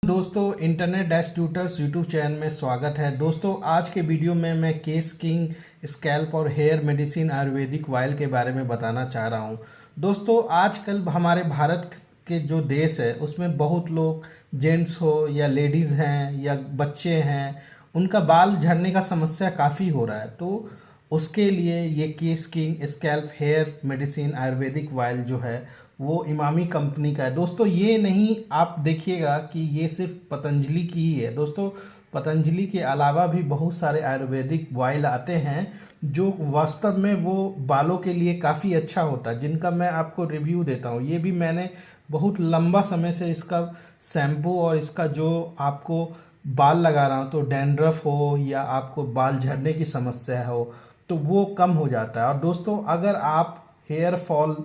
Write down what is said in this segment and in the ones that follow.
दोस्तों internet dash tutors YouTube channel में स्वागत है। दोस्तों आज के वीडियो में मैं केस किंग स्कैल्प और हेयर मेडिसिन आयुर्वेदिक ऑयल के बारे में बताना चाह रहा हूं। दोस्तों आजकल हमारे भारत के जो देश है उसमें बहुत लोग, जेंट्स हो या लेडीज़ हैं या बच्चे हैं, उनका बाल झड़ने का समस्या काफ़ी हो रहा है। तो उसके लिए ये Kesh King scalp hair medicine ayurvedic oil जो है वो इमामी कंपनी का है। दोस्तों ये नहीं आप देखिएगा कि ये सिर्फ पतंजलि की ही है। दोस्तों पतंजलि के अलावा भी बहुत सारे आयुर्वेदिक ऑयल आते हैं जो वास्तव में वो बालों के लिए काफ़ी अच्छा होता है, जिनका मैं आपको रिव्यू देता हूँ। ये भी मैंने बहुत लंबा समय से इसका शैम्पू और इसका जो आपको बाल लगा रहा हूँ, तो डैंड्रफ हो या आपको बाल झड़ने की समस्या हो तो वो कम हो जाता है। और दोस्तों अगर आप हेयर फॉल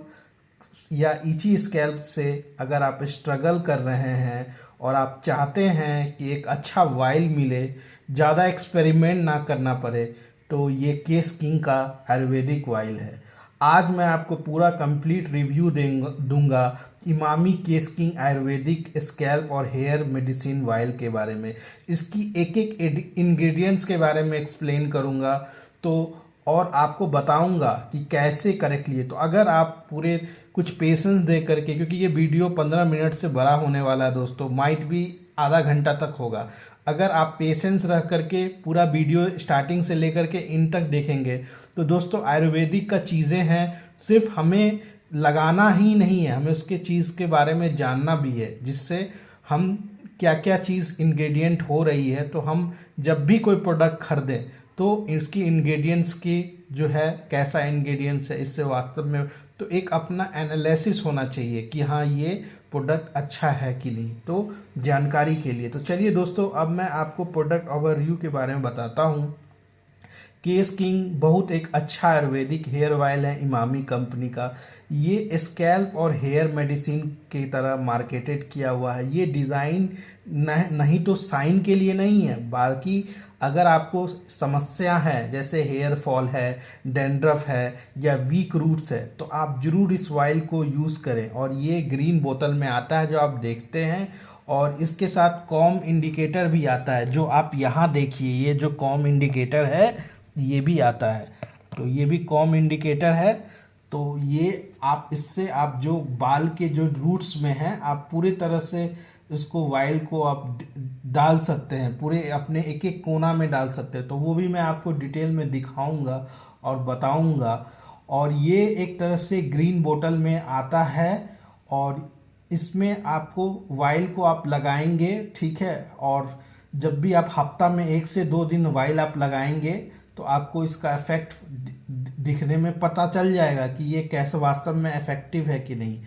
या इची स्कैल्प से अगर आप स्ट्रगल कर रहे हैं और आप चाहते हैं कि एक अच्छा वाइल मिले, ज़्यादा एक्सपेरिमेंट ना करना पड़े, तो ये केस किंग का आयुर्वेदिक वाइल है। आज मैं आपको पूरा कंप्लीट रिव्यू दूंगा Emami case king Ayurvedic scalp और हेयर मेडिसिन वाइल के बारे में। इसकी एक एक इंग्रेडिएंट्स के बारे में एक्सप्लेन करूंगा तो और आपको बताऊंगा कि कैसे करेक्टली। तो अगर आप पूरे कुछ पेशेंस दे करके, क्योंकि ये वीडियो 15 मिनट से बड़ा होने वाला है दोस्तों, माइट भी आधा घंटा तक होगा, अगर आप पेशेंस रख करके पूरा वीडियो स्टार्टिंग से लेकर के इन तक देखेंगे तो दोस्तों आयुर्वेदिक का चीज़ें हैं, सिर्फ हमें लगाना ही नहीं है, हमें उसके चीज़ के बारे में जानना भी है, जिससे हम क्या क्या चीज़ इंग्रेडिएंट हो रही है, तो हम जब भी कोई प्रोडक्ट खरीदें तो इसकी इंग्रेडिएंट्स की जो है कैसा इंग्रेडिएंट्स है, इससे वास्तव में तो एक अपना एनालिसिस होना चाहिए कि हाँ ये प्रोडक्ट अच्छा है कि नहीं, तो जानकारी के लिए। तो चलिए दोस्तों अब मैं आपको प्रोडक्ट ओवरव्यू के बारे में बताता हूँ। केस किंग बहुत एक अच्छा आयुर्वेदिक हेयर ऑयल है इमामी कंपनी का। ये स्कैल्प और हेयर मेडिसिन की तरह मार्केटेड किया हुआ है। ये डिज़ाइन नहीं तो साइन के लिए नहीं है, बल्कि अगर आपको समस्या है जैसे हेयर फॉल है, डैंड्रफ है या वीक रूट्स है, तो आप ज़रूर इस ऑयल को यूज़ करें। और ये ग्रीन बोतल में आता है जो आप देखते हैं, और इसके साथ कॉम इंडिकेटर भी आता है जो आप यहाँ देखिए, ये जो कॉम इंडिकेटर है ये भी आता है। तो ये भी कॉम इंडिकेटर है। तो ये आप इससे आप जो बाल के जो रूट्स में हैं आप पूरी तरह से इसको वाइल को आप डाल सकते हैं, पूरे अपने एक एक कोना में डाल सकते हैं। तो वो भी मैं आपको डिटेल में दिखाऊंगा और बताऊंगा। और ये एक तरह से ग्रीन बोतल में आता है और इसमें आपको वाइल को आप लगाएंगे, ठीक है। और जब भी आप हफ्ता में 1 से 2 दिन वाइल आप लगाएंगे तो आपको इसका इफेक्ट दिखने में पता चल जाएगा कि ये कैसे वास्तव में इफेक्टिव है कि नहीं।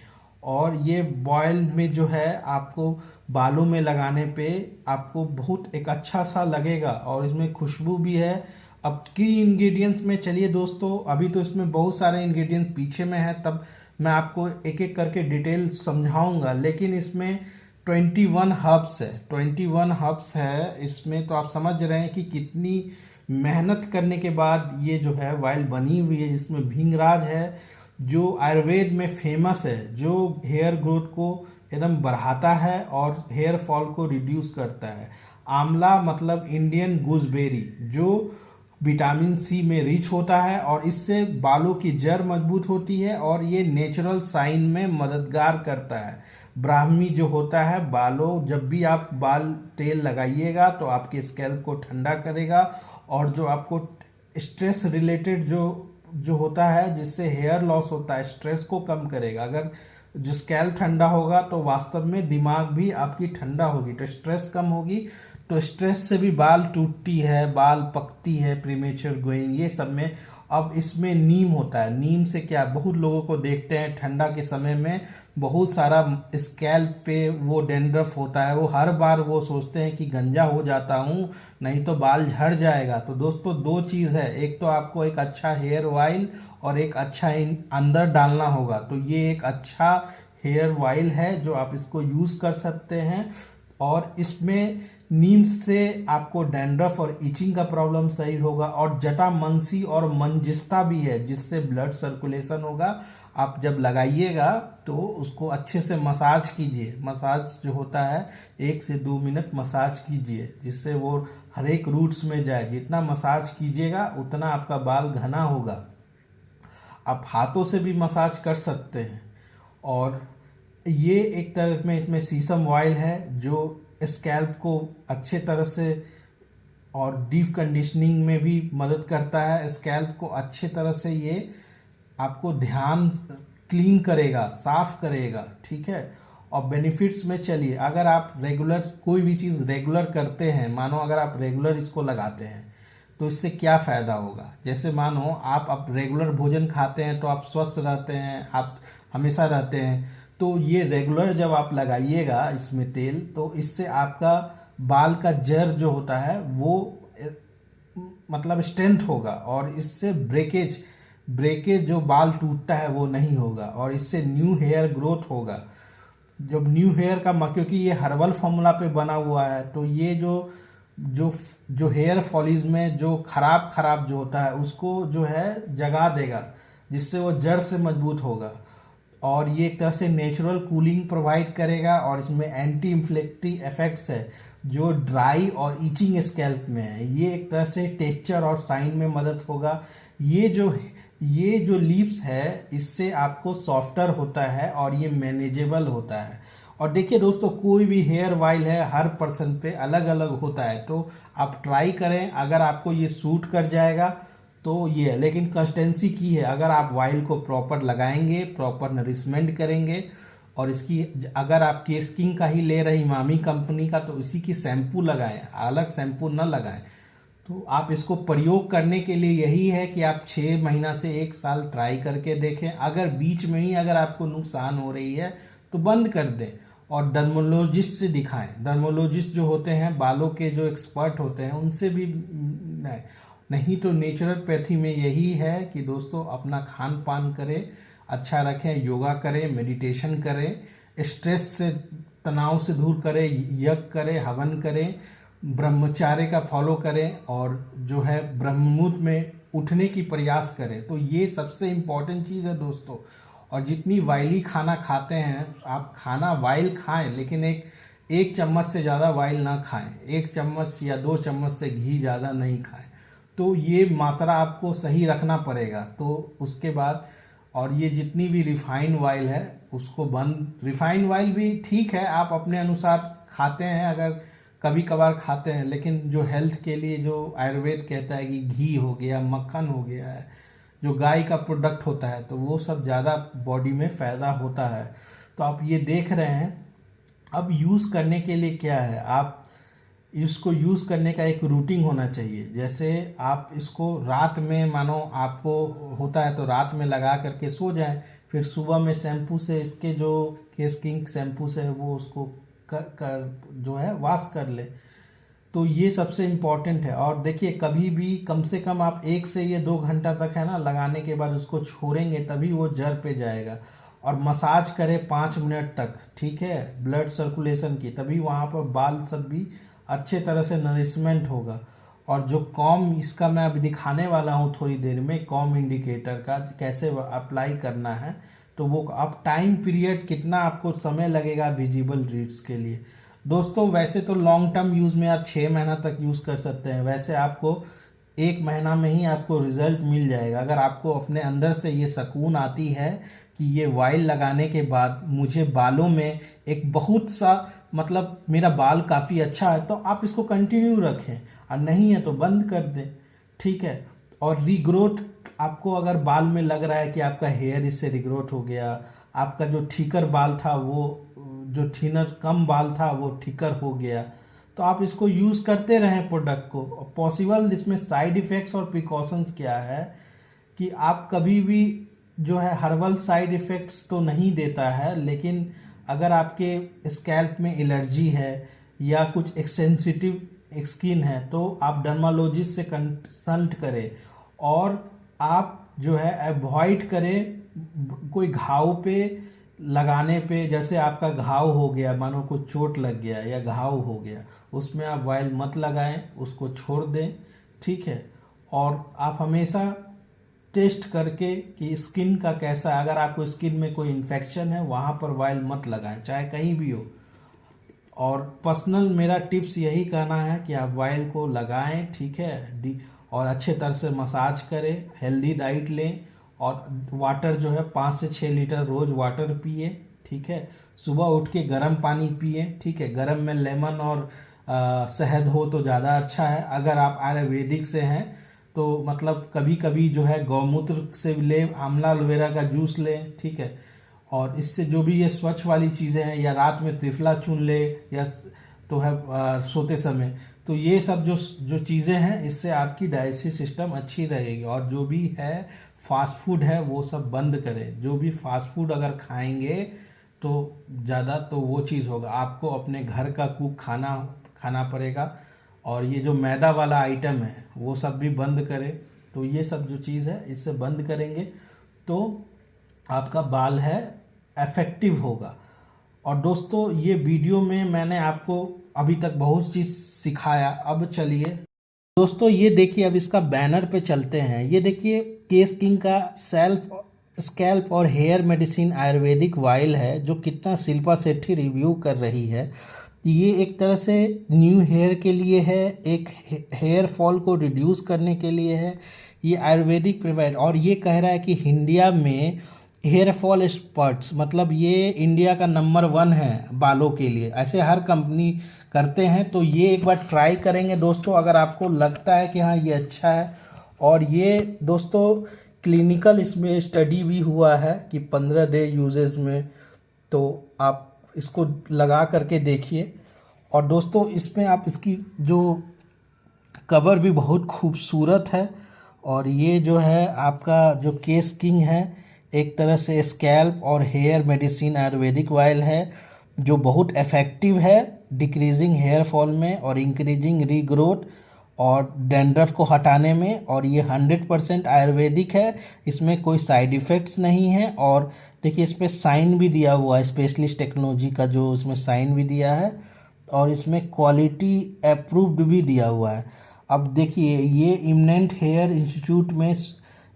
और ये बॉयल में जो है आपको बालों में लगाने पे आपको बहुत एक अच्छा सा लगेगा और इसमें खुशबू भी है। अब की इंग्रेडिएंट्स में चलिए दोस्तों, अभी तो इसमें बहुत सारे इंग्रेडिएंट्स पीछे में है, तब मैं आपको एक एक करके डिटेल समझाऊंगा। लेकिन इसमें 21 हर्ब्स है, 21 हर्ब्स है इसमें। तो आप समझ रहे हैं कि कितनी मेहनत करने के बाद ये जो है वाइल बनी हुई है, जिसमें भृंगराज है जो आयुर्वेद में फेमस है, जो हेयर ग्रोथ को एकदम बढ़ाता है और हेयर फॉल को रिड्यूस करता है। आंवला मतलब इंडियन गूसबेरी, जो विटामिन सी में रिच होता है और इससे बालों की जड़ मजबूत होती है और ये नेचुरल साइन में मददगार करता है। ब्राह्मी जो होता है, बालों जब भी आप बाल तेल लगाइएगा तो आपके स्कैल्प को ठंडा करेगा और जो आपको स्ट्रेस रिलेटेड जो होता है, जिससे हेयर लॉस होता है, स्ट्रेस को कम करेगा। अगर जो स्कैल्प ठंडा होगा तो वास्तव में दिमाग भी आपकी ठंडा होगी, तो स्ट्रेस कम होगी। तो स्ट्रेस से भी बाल टूटती है, बाल पकती है, प्रीमेच्योर ग्रोइंग, ये सब में। अब इसमें नीम होता है। नीम से क्या, बहुत लोगों को देखते हैं ठंडा के समय में बहुत सारा स्कैल्प पे वो डैंड्रफ होता है, वो हर बार वो सोचते हैं कि गंजा हो जाता हूँ नहीं तो बाल झड़ जाएगा। तो दोस्तों 2 चीज़ है, एक तो आपको एक अच्छा हेयर ऑयल और एक अच्छा अंदर डालना होगा। तो ये एक अच्छा हेयर ऑयल है जो आप इसको यूज़ कर सकते हैं। और इसमें नीम से आपको डैंड्रफ और इचिंग का प्रॉब्लम सही होगा, और जटामांसी और मंजिस्ता भी है जिससे ब्लड सर्कुलेशन होगा, आप जब लगाइएगा तो उसको अच्छे से मसाज कीजिए। मसाज जो होता है 1 से 2 मिनट मसाज कीजिए, जिससे वो हर एक रूट्स में जाए। जितना मसाज कीजिएगा उतना आपका बाल घना होगा। आप हाथों से भी मसाज कर सकते हैं। और ये एक तरह में इसमें सीसम ऑयल है जो स्कैल्प को अच्छे तरह से और डीप कंडीशनिंग में भी मदद करता है। स्कैल्प को अच्छे तरह से ये आपको ध्यान क्लीन करेगा, साफ करेगा, ठीक है। और बेनिफिट्स में चलिए, अगर आप रेगुलर कोई भी चीज़ रेगुलर करते हैं, मानो अगर आप रेगुलर इसको लगाते हैं तो इससे क्या फ़ायदा होगा। जैसे मानो आप अब रेगुलर भोजन खाते हैं तो आप स्वस्थ रहते हैं, आप हमेशा रहते हैं। तो ये रेगुलर जब आप लगाइएगा इसमें तेल, तो इससे आपका बाल का जड़ जो होता है वो मतलब स्ट्रेंथ होगा, और इससे ब्रेकेज जो बाल टूटता है वो नहीं होगा, और इससे न्यू हेयर ग्रोथ होगा। जब न्यू हेयर का क्योंकि ये हर्बल फॉर्मूला पे बना हुआ है, तो ये जो जो हेयर फॉलिज में जो खराब जो होता है उसको जो है जगा देगा, जिससे वो जड़ से मजबूत होगा। और ये एक तरह से नेचुरल कूलिंग प्रोवाइड करेगा, और इसमें एंटी इन्फ्लेक्टिव इफेक्ट्स है जो ड्राई और ईचिंग स्कैल्प में है। ये एक तरह से टेक्सचर और शाइन में मदद होगा। ये जो लिप्स है इससे आपको सॉफ्टर होता है और ये मैनेजेबल होता है। और देखिए दोस्तों, कोई भी हेयर ऑयल है हर पर्सन पे अलग अलग होता है, तो आप ट्राई करें। अगर आपको ये सूट कर जाएगा तो ये है, लेकिन कंसिस्टेंसी की है। अगर आप ऑयल को प्रॉपर लगाएंगे, प्रॉपर नरिशमेंट करेंगे, और इसकी अगर आप केस किंग का ही ले रहे इमामी कंपनी का, तो इसी की शैम्पू लगाएं, अलग शैम्पू न लगाएं। तो आप इसको प्रयोग करने के लिए यही है कि आप 6 महीना से 1 साल ट्राई करके देखें। अगर बीच में ही अगर आपको नुकसान हो रही है तो बंद कर दें और डर्मोलॉजिस्ट से दिखाएं। डर्मोलॉजिस्ट जो होते हैं, बालों के जो एक्सपर्ट होते हैं, उनसे भी नहीं तो नेचुरोपैथी में यही है कि दोस्तों अपना खान पान करें, अच्छा रखें, योगा करें, मेडिटेशन करें, स्ट्रेस से तनाव से दूर करें, यज्ञ करें, हवन करें, ब्रह्मचार्य का फॉलो करें, और जो है ब्रह्ममुहूर्त में उठने की प्रयास करें। तो ये सबसे इम्पॉर्टेंट चीज़ है दोस्तों। और जितनी वायली खाना खाते हैं, आप खाना वाइल खाएं, लेकिन एक चम्मच से ज़्यादा वाइल ना खाएं। 1 चम्मच या 2 चम्मच से घी ज़्यादा नहीं खाएं। तो ये मात्रा आपको सही रखना पड़ेगा। तो उसके बाद, और ये जितनी भी रिफाइंड ऑयल है उसको बंद। रिफाइंड ऑयल भी ठीक है, आप अपने अनुसार खाते हैं, अगर कभी कभार खाते हैं, लेकिन जो हेल्थ के लिए जो आयुर्वेद कहता है कि घी हो गया, मक्खन हो गया है, जो गाय का प्रोडक्ट होता है, तो वो सब ज़्यादा बॉडी में फ़ायदा होता है। तो आप ये देख रहे हैं। अब यूज़ करने के लिए क्या है, आप इसको यूज़ करने का एक रूटीन होना चाहिए। जैसे आप इसको रात में, मानो आपको होता है तो रात में लगा करके सो जाएं, फिर सुबह में शैम्पू से, इसके जो केस किंग शैम्पू से वो उसको कर जो है वॉश कर ले। तो ये सबसे इम्पॉर्टेंट है। और देखिए, कभी भी कम से कम आप 1 से 2 घंटा तक है ना लगाने के बाद उसको छोड़ेंगे, तभी वो जड़ पे जाएगा। और मसाज करें 5 मिनट तक, ठीक है, ब्लड सर्कुलेशन की, तभी वहाँ पर बाल सब भी अच्छे तरह से नरिशमेंट होगा। और जो कॉम, इसका मैं अभी दिखाने वाला हूँ थोड़ी देर में, कॉम इंडिकेटर का कैसे अप्लाई करना है। तो वो आप टाइम पीरियड कितना आपको समय लगेगा विजिबल रीड्स के लिए। दोस्तों वैसे तो लॉन्ग टर्म यूज़ में आप 6 महीना तक यूज़ कर सकते हैं, वैसे आपको 1 महीना में ही आपको रिजल्ट मिल जाएगा। अगर आपको अपने अंदर से ये सुकून आती है कि ये ऑयल लगाने के बाद मुझे बालों में एक बहुत सा, मतलब मेरा बाल काफ़ी अच्छा है, तो आप इसको कंटिन्यू रखें, और नहीं है तो बंद कर दें, ठीक है। और रीग्रोथ, आपको अगर बाल में लग रहा है कि आपका हेयर इससे रिग्रोथ हो गया, आपका जो ठीकर बाल था वो, जो थिनर कम बाल था वो ठीकर हो गया, तो आप इसको यूज़ करते रहें प्रोडक्ट को। पॉसिबल इसमें साइड इफ़ेक्ट्स और प्रिकॉशंस क्या है कि आप कभी भी जो है हर्बल साइड इफ़ेक्ट्स तो नहीं देता है, लेकिन अगर आपके स्कैल्प में एलर्जी है या कुछ सेंसिटिव स्किन है तो आप डर्मालॉजिस्ट से कंसल्ट करें। और आप जो है अवॉइड करें कोई घाव पे लगाने पे। जैसे आपका घाव हो गया, मानो कुछ चोट लग गया या घाव हो गया, उसमें आप ऑयल मत लगाएं, उसको छोड़ दें, ठीक है। और आप हमेशा टेस्ट करके कि स्किन का कैसा, अगर आपको स्किन में कोई इन्फेक्शन है वहाँ पर वाइल मत लगाएं, चाहे कहीं भी हो। और पर्सनल मेरा टिप्स यही कहना है कि आप वाइल को लगाएं, ठीक है, और अच्छे तरह से मसाज करें, हेल्दी डाइट लें, और वाटर जो है 5 से 6 लीटर रोज़ वाटर पिए, ठीक है। सुबह उठ के गर्म पानी पिए, ठीक है, गर्म में लेमन और शहद हो तो ज़्यादा अच्छा है। अगर आप आयुर्वेदिक से हैं तो मतलब कभी कभी जो है गौमूत्र से ले, आंवला एलोवेरा का जूस लें, ठीक है। और इससे जो भी ये स्वच्छ वाली चीज़ें हैं, या रात में त्रिफला चुन ले, या तो है सोते समय, तो ये सब जो जो चीज़ें हैं इससे आपकी डाइजेस्टिव सिस्टम अच्छी रहेगी। और जो भी है फास्ट फूड है वो सब बंद करें। जो भी फास्ट फूड अगर खाएंगे तो ज़्यादा तो वो चीज़ होगा, आपको अपने घर का कुक खाना खाना पड़ेगा। और ये जो मैदा वाला आइटम है वो सब भी बंद करें। तो ये सब जो चीज़ है इससे बंद करेंगे तो आपका बाल है इफेक्टिव होगा। और दोस्तों ये वीडियो में मैंने आपको अभी तक बहुत चीज़ सिखाया। अब चलिए दोस्तों ये देखिए, अब इसका बैनर पे चलते हैं। ये देखिए केस किंग का स्कैल्प और हेयर मेडिसिन आयुर्वेदिक वाइल है, जो कितना शिल्पा शेट्टी रिव्यू कर रही है। ये एक तरह से न्यू हेयर के लिए है, एक हेयर फॉल को रिड्यूस करने के लिए है। ये आयुर्वेदिक प्रोवाइड, और ये कह रहा है कि इंडिया में हेयर फॉल एक्सपर्ट्स, मतलब ये इंडिया का नंबर 1 है बालों के लिए। ऐसे हर कंपनी करते हैं, तो ये एक बार ट्राई करेंगे दोस्तों, अगर आपको लगता है कि हाँ ये अच्छा है। और ये दोस्तों क्लिनिकल इसमें स्टडी भी हुआ है कि 15 डे यूजेस में, तो आप इसको लगा करके देखिए। और दोस्तों इसमें आप इसकी जो कवर भी बहुत खूबसूरत है। और ये जो है आपका जो केस किंग है, एक तरह से स्कैल्प और हेयर मेडिसिन आयुर्वेदिक ऑयल है, जो बहुत इफ़ेक्टिव है डिक्रीजिंग हेयर फॉल में और इंक्रीजिंग रीग्रोथ और डैंड्रफ को हटाने में। और ये 100% आयुर्वेदिक है, इसमें कोई साइड इफ़ेक्ट्स नहीं है। और देखिए इस पर साइन भी दिया हुआ है, स्पेशलिस्ट टेक्नोलॉजी का जो इसमें साइन भी दिया है, और इसमें क्वालिटी अप्रूव्ड भी दिया हुआ है। अब देखिए ये इमिनेंट हेयर इंस्टीट्यूट में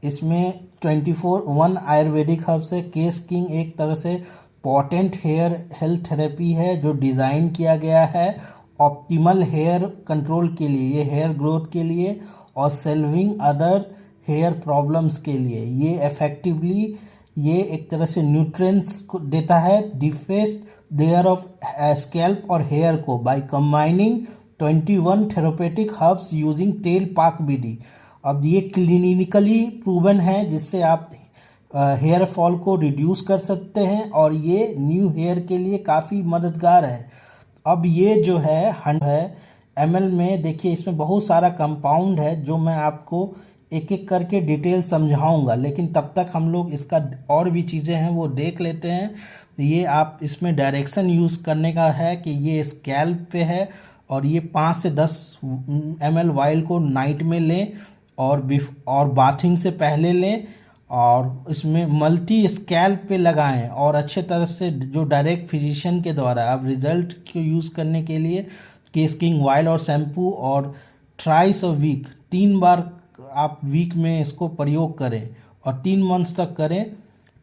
इसमें 24/1 आयुर्वेदिक हर्ब से केस किंग एक तरह से पोटेंट हेयर हेल्थ थेरेपी है, जो डिज़ाइन किया गया है ऑप्टिमल हेयर कंट्रोल के लिए, ये हेयर ग्रोथ के लिए और सेल्विंग अदर हेयर प्रॉब्लम्स के लिए। ये इफेक्टिवली ये एक तरह से न्यूट्रिएंट्स को देता है, डिफेस्ट लेयर ऑफ स्कैल्प और हेयर को by combining 21 therapeutic herbs using तेल पाक विधि। अब ये क्लिनिकली प्रूवन है, जिससे आप हेयर फॉल को रिड्यूस कर सकते हैं, और ये न्यू हेयर के लिए काफ़ी मददगार है। अब ये जो है 100 ml में, देखिए इसमें बहुत सारा कंपाउंड है, जो मैं आपको एक एक करके डिटेल समझाऊंगा, लेकिन तब तक हम लोग इसका और भी चीज़ें हैं वो देख लेते हैं। ये आप इसमें डायरेक्शन यूज़ करने का है कि ये स्कैल्प पे है, और ये 5 से 10 ml वाइल को नाइट में लें और बाथिंग से पहले लें, और इसमें मल्टी स्कैल्प पे लगाएं, और अच्छे तरह से जो डायरेक्ट फिजिशियन के द्वारा आप रिजल्ट को यूज़ करने के लिए केस किंग वाइल और शैम्पू, और थ्राइस अ वीक 3 बार आप वीक में इसको प्रयोग करें, और 3 मंथ्स तक करें,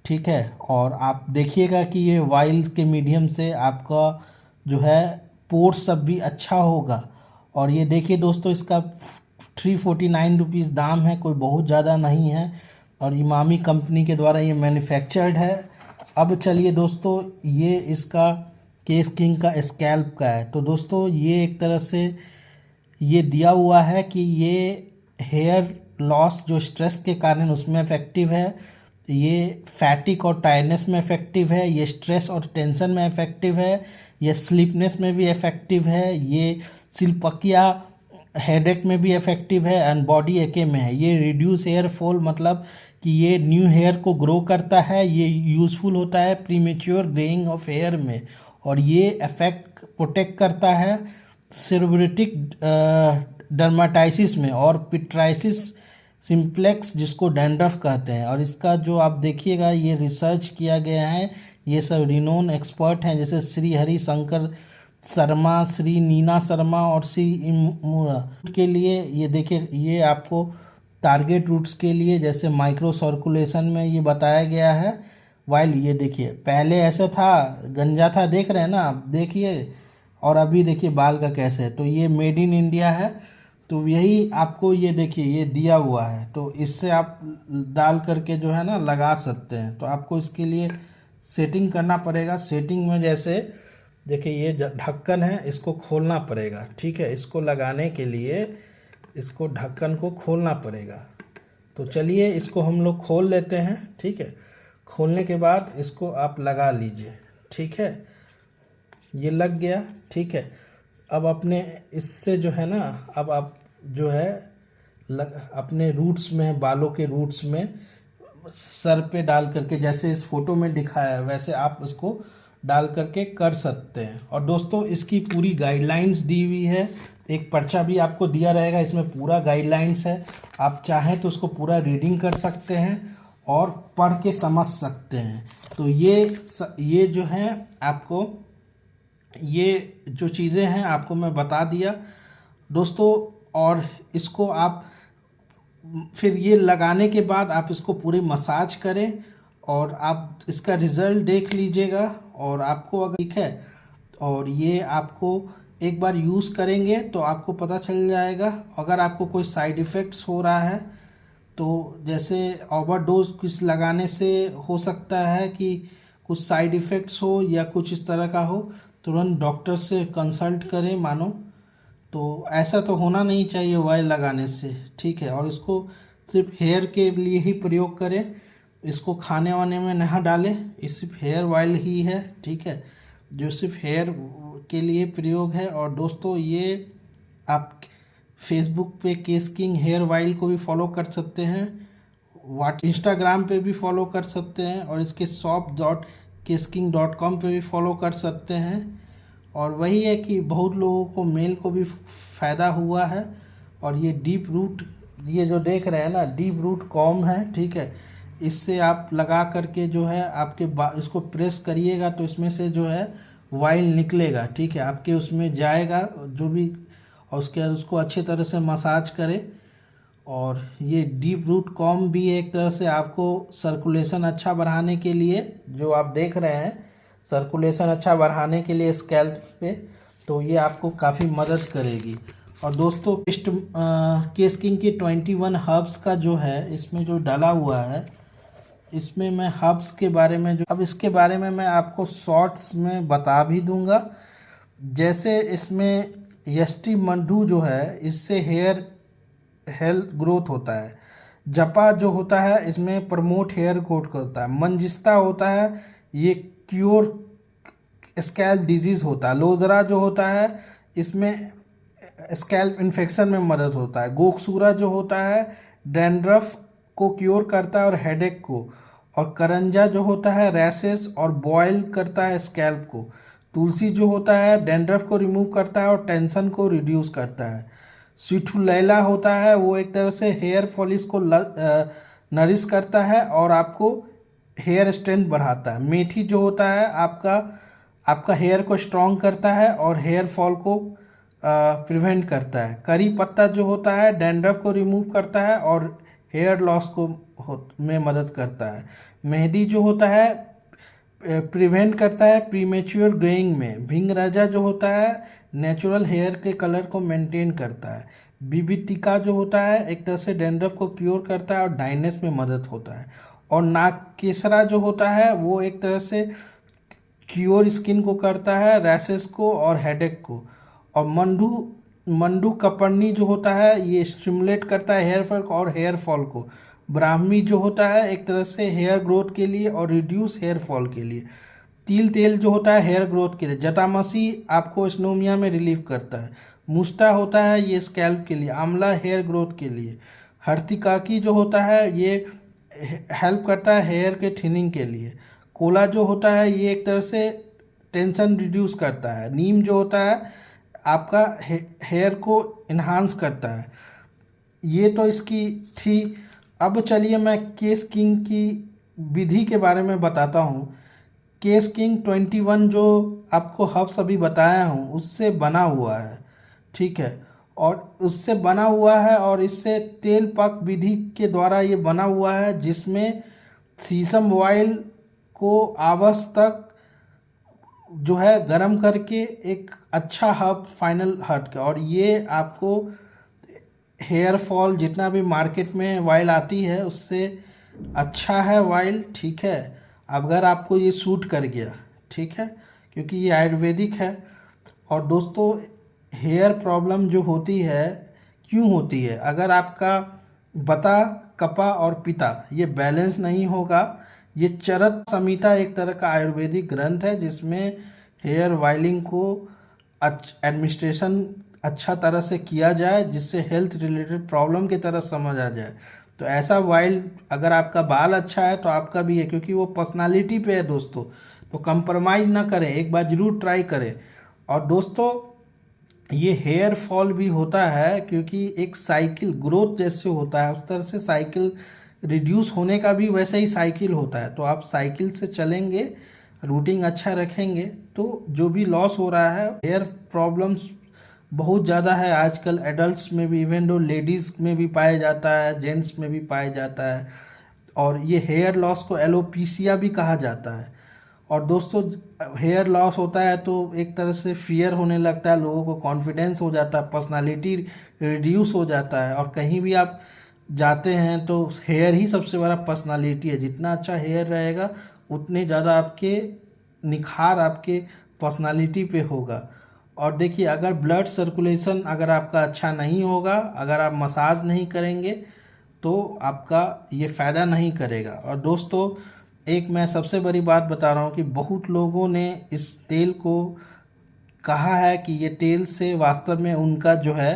ठीक है। और आप देखिएगा कि ये वाइल के मीडियम से आपका जो है पोर्स सब भी अच्छा होगा। और ये देखिए दोस्तों इसका 349 रुपीज़ दाम है, कोई बहुत ज़्यादा नहीं है, और इमामी कंपनी के द्वारा ये मैन्युफैक्चर्ड है। अब चलिए दोस्तों ये इसका केस किंग का स्कैल्प का है। तो दोस्तों ये एक तरह से ये दिया हुआ है कि ये हेयर लॉस जो स्ट्रेस के कारण उसमें इफेक्टिव है, ये फैटिक और टायर्डनेस में इफेक्टिव है, ये स्ट्रेस और टेंशन में इफेक्टिव है, ये स्लीपनेस में भी इफेक्टिव है, ये सिलपकिया हेडेक में भी इफेक्टिव है, एंड बॉडी एके में है। ये रिड्यूस हेयर फॉल, मतलब कि ये न्यू हेयर को ग्रो करता है, ये यूज़फुल होता है प्रीमेच्योर ग्रेइंग ऑफ हेयर में, और ये इफेक्ट प्रोटेक्ट करता है सेरेब्रेटिक डर्माटाइसिस में, और पिट्राइसिस सिम्प्लेक्स जिसको डैंड्रफ कहते हैं। और इसका जो आप देखिएगा ये रिसर्च किया गया है, ये सब रिनोन एक्सपर्ट हैं, जैसे श्री हरि शंकर शर्मा, श्री नीना शर्मा और श्री इमुरा के लिए। ये देखिए ये आपको टारगेट रूट्स के लिए, जैसे माइक्रो सर्कुलेशन में ये बताया गया है। वाइल ये देखिए, पहले ऐसा था, गंजा था, देख रहे हैं ना आप, देखिए, और अभी देखिए बाल का कैसे है। तो ये मेड इन इंडिया है, तो यही आपको ये देखिए ये दिया हुआ है, तो इससे आप डाल करके जो है ना लगा सकते हैं। तो आपको इसके लिए सेटिंग करना पड़ेगा। सेटिंग में जैसे देखिए ये ढक्कन है, इसको खोलना पड़ेगा, ठीक है। इसको लगाने के लिए इसको ढक्कन को खोलना पड़ेगा। तो चलिए इसको हम लोग खोल लेते हैं, ठीक है। खोलने के बाद इसको आप लगा लीजिए, ठीक है। ये लग गया, ठीक है। अब अपने इससे जो है ना, अब आप जो है अपने रूट्स में, बालों के रूट्स में सर पे डाल करके, जैसे इस फोटो में दिखाया है वैसे आप इसको डाल करके कर सकते हैं। और दोस्तों इसकी पूरी गाइडलाइंस दी हुई है, एक पर्चा भी आपको दिया रहेगा, इसमें पूरा गाइडलाइंस है। आप चाहें तो उसको पूरा रीडिंग कर सकते हैं और पढ़ के समझ सकते हैं। तो ये जो है आपको, ये जो चीज़ें हैं आपको मैं बता दिया दोस्तों। और इसको आप फिर ये लगाने के बाद आप इसको पूरी मसाज करें और आप इसका रिज़ल्ट देख लीजिएगा। और आपको अगर ठीक है, और ये आपको एक बार यूज़ करेंगे तो आपको पता चल जाएगा। अगर आपको कोई साइड इफ़ेक्ट्स हो रहा है, तो जैसे ओवरडोज किस लगाने से हो सकता है कि कुछ साइड इफ़ेक्ट्स हो या कुछ इस तरह का हो, तुरंत डॉक्टर से कंसल्ट करें मानो। तो ऐसा तो होना नहीं चाहिए ऑयल लगाने से, ठीक है। और इसको सिर्फ हेयर के लिए ही प्रयोग करें, इसको खाने वाने में ना डालें। ये सिर्फ हेयर ऑयल ही है, ठीक है, जो सिर्फ हेयर के लिए प्रयोग है। और दोस्तों ये आप फेसबुक पे केस किंग हेयर ऑयल को भी फॉलो कर सकते हैं, इंस्टाग्राम पे भी फॉलो कर सकते हैं, और इसके shop.kesking.com पे भी फॉलो कर सकते हैं। और वही है कि बहुत लोगों को, मेल को भी फ़ायदा हुआ है। और ये डीप रूट, ये जो देख रहे हैं ना, डीप रूट कॉम है, ठीक है। इससे आप लगा करके जो है आपके इसको प्रेस करिएगा तो इसमें से जो है वाइल निकलेगा, ठीक है, आपके उसमें जाएगा जो भी। और उसके बाद उसको अच्छे तरह से मसाज करें। और ये डीप रूट कॉम भी एक तरह से आपको सर्कुलेशन अच्छा बढ़ाने के लिए, जो आप देख रहे हैं, सर्कुलेशन अच्छा बढ़ाने के लिए स्कैल्प पे, तो ये आपको काफ़ी मदद करेगी। और दोस्तों केस किंग की 21 हर्ब्स का जो है इसमें जो डाला हुआ है, इसमें मैं हर्ब्स के बारे में अब इसके बारे में मैं आपको शॉर्ट्स में बता भी दूंगा। जैसे इसमें यष्टि मंडू जो है, इससे हेयर हेल्थ ग्रोथ होता है। जपा जो होता है इसमें प्रमोट हेयर ग्रोथ करता है। मंजिस्ता होता है, ये क्योर स्कैल्प डिजीज़ होता है। लोदरा जो होता है इसमें स्कैल्प इन्फेक्शन में मदद होता है। गोकसूरा जो होता है डैंड्रफ को क्योर करता है और हेडेक को। और करंजा जो होता है रैशेस और बॉयल करता है स्कैल्प को। तुलसी जो होता है डैंड्रफ को रिमूव करता है और टेंशन को रिड्यूस करता है। सिट्रुलेला होता है, वो एक तरह से हेयर फॉलिस को नरिश करता है और आपको हेयर स्ट्रेंथ बढ़ाता है। मेथी जो होता है आपका हेयर को स्ट्रॉन्ग करता है और हेयर फॉल को प्रिवेंट करता है। करी पत्ता जो होता है डैंड्रफ को रिमूव करता है और हेयर लॉस को में मदद करता है। मेहंदी जो होता है प्रिवेंट करता है प्रीमेच्योर ग्रेइंग में। भिंगराजा जो होता है नेचुरल हेयर के कलर को मेंटेन करता है। बीबीटिका जो होता है एक तरह से डैंड्रफ को क्योर करता है और ड्राइनेस में मदद होता है। और नागकेसरा जो होता है वो एक तरह से क्योर स्किन को करता है, रैशेस को और हेडेक को। और मंडू कपड़नी जो होता है ये स्टिमुलेट करता है हेयर फॉल और हेयर फॉल को। ब्राह्मी जो होता है एक तरह से हेयर ग्रोथ के लिए और रिड्यूस हेयर फॉल के लिए। तिल तेल जो होता है हेयर ग्रोथ के लिए। जटामसी आपको स्नोमिया में रिलीफ करता है। मुस्टा होता है ये स्कैल्प के लिए। आंवला हेयर ग्रोथ के लिए। हर्तिकाकी जो होता है ये हेल्प करता है हेयर के थिनिंग के लिए। कोला जो होता है ये एक तरह से टेंशन रिड्यूस करता है। नीम जो होता है आपका हेयर को इन्हांस करता है। ये तो इसकी थी। अब चलिए मैं केस किंग की विधि के बारे में बताता हूँ। केस किंग 21 जो आपको हर्ब्स अभी बताया हूँ उससे बना हुआ है, ठीक है। और उससे बना हुआ है और इससे तेल पक विधि के द्वारा ये बना हुआ है, जिसमें शीशम ऑयल को आवास तक जो है गरम करके एक अच्छा हब फाइनल हट का, और ये आपको हेयर फॉल जितना भी मार्केट में ऑयल आती है उससे अच्छा है ऑयल, ठीक है। अगर आपको ये सूट कर गया, ठीक है, क्योंकि ये आयुर्वेदिक है। और दोस्तों हेयर प्रॉब्लम जो होती है क्यों होती है, अगर आपका बता कपा और पिता ये बैलेंस नहीं होगा। ये चरक संहिता एक तरह का आयुर्वेदिक ग्रंथ है जिसमें हेयर वाइलिंग को एडमिनिस्ट्रेशन अच्छा तरह से किया जाए, जिससे हेल्थ रिलेटेड प्रॉब्लम की तरह समझ आ जाए। तो ऐसा वाइल अगर आपका बाल अच्छा है तो आपका भी है, क्योंकि वो पर्सनालिटी पे है दोस्तों। तो कंप्रोमाइज़ ना करें, एक बार ज़रूर ट्राई करें। और दोस्तों ये हेयर फॉल भी होता है क्योंकि एक साइकिल ग्रोथ जैसे होता है, उस तरह से साइकिल रिड्यूस होने का भी वैसे ही साइकिल होता है। तो आप साइकिल से चलेंगे, रूटीन अच्छा रखेंगे, तो जो भी लॉस हो रहा है, हेयर प्रॉब्लम्स बहुत ज़्यादा है आजकल एडल्ट्स में भी, इवन दो लेडीज़ में भी पाया जाता है, जेंट्स में भी पाया जाता है। और ये हेयर लॉस को एलोपीसिया भी कहा जाता है। और दोस्तों हेयर लॉस होता है तो एक तरह से फियर होने लगता है, लोगों को कॉन्फिडेंस हो जाता है, पर्सनालिटी रिड्यूस हो जाता है। और कहीं भी आप जाते हैं तो हेयर ही सबसे बड़ा पर्सनालिटी है। जितना अच्छा हेयर रहेगा उतने ज़्यादा आपके निखार आपके पर्सनालिटी पे होगा। और देखिए अगर ब्लड सर्कुलेशन अगर आपका अच्छा नहीं होगा, अगर आप मसाज नहीं करेंगे तो आपका ये फ़ायदा नहीं करेगा। और दोस्तों एक मैं सबसे बड़ी बात बता रहा हूँ कि बहुत लोगों ने इस तेल को कहा है कि ये तेल से वास्तव में उनका जो है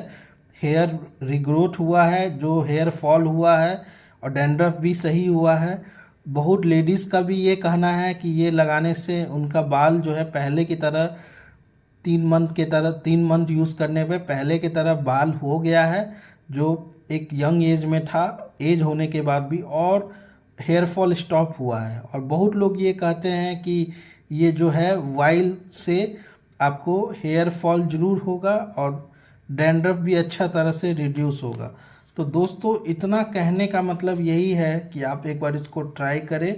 हेयर रिग्रोथ हुआ है, जो हेयर फॉल हुआ है, और डैंड्रफ भी सही हुआ है। बहुत लेडीज़ का भी ये कहना है कि ये लगाने से उनका बाल जो है पहले की तरह 3 मंथ यूज़ करने पे पहले की तरह बाल हो गया है, जो एक यंग एज में था, एज होने के बाद भी, और हेयर फॉल स्टॉप हुआ है। और बहुत लोग ये कहते हैं कि ये जो है वाइल से आपको हेयर फॉल ज़रूर होगा और डैंड्रफ भी अच्छा तरह से रिड्यूस होगा। तो दोस्तों इतना कहने का मतलब यही है कि आप एक बार इसको ट्राई करें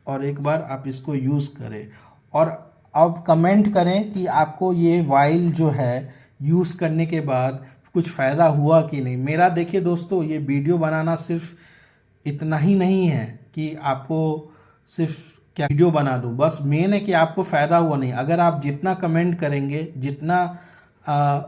और एक बार आप इसको यूज़ करें, और अब कमेंट करें कि आपको ये वाइल जो है यूज़ करने के बाद कुछ फ़ायदा हुआ कि नहीं। मेरा देखिए दोस्तों ये वीडियो बनाना सिर्फ इतना ही नहीं है कि आपको सिर्फ क्या वीडियो बना दूं, बस मेन है कि आपको फ़ायदा हुआ नहीं। अगर आप जितना कमेंट करेंगे जितना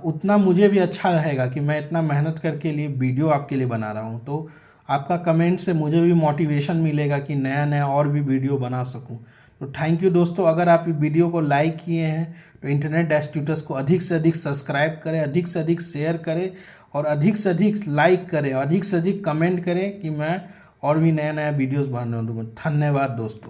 उतना मुझे भी अच्छा रहेगा कि मैं इतना मेहनत करके लिए वीडियो आपके लिए बना रहा हूं। तो आपका कमेंट से मुझे भी मोटिवेशन मिलेगा कि नया नया और भी वीडियो बना सकूं। तो थैंक यू दोस्तों। अगर आप इस वीडियो को लाइक किए हैं तो इंटरनेट डैश ट्यूटर्स को अधिक से अधिक सब्सक्राइब करें, अधिक से अधिक शेयर करें, और अधिक से अधिक लाइक करें, अधिक से अधिक कमेंट करें कि मैं और भी नया नया वीडियोस बना दूँगा। धन्यवाद दोस्तों।